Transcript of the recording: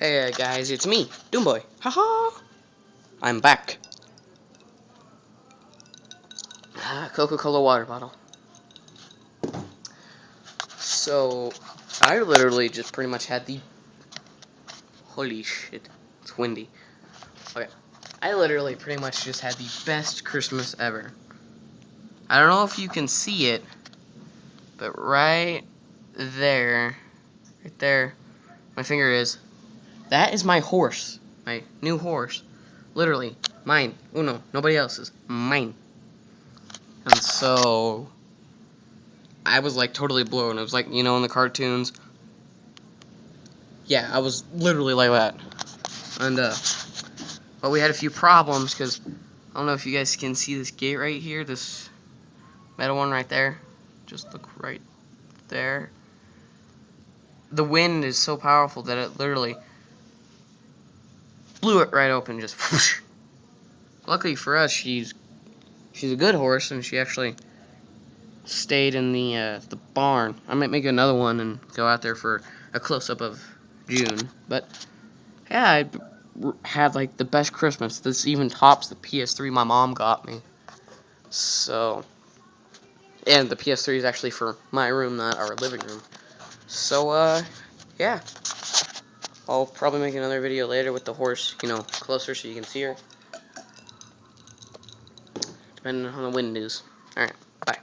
Hey guys, it's me, Doomboy. Haha! I'm back. Coca-Cola water bottle. So, I literally just pretty much had the... Holy shit. It's windy. Okay. I literally pretty much just had the best Christmas ever. I don't know if you can see it, but right there, my finger is, that is my horse. My new horse. Literally, mine. Uno. Nobody else's. Mine. And so, I was like totally blown. It was like, you know, in the cartoons. Yeah, I was literally like that. And, but we had a few problems because, I don't know if you guys can see this gate right here. This metal one right there. Just look right there. The wind is so powerful that it literally blew it right open. Just whoosh. Luckily for us, she's a good horse, and she actually stayed in the barn. I might make another one and go out there for a close-up of June. But yeah, I had like the best Christmas. This even tops the PS3 my mom got me. So, and the PS3 is actually for my room, not our living room. So yeah, I'll probably make another video later with the horse, you know, closer so you can see her. Depending on how the wind is. Alright, bye.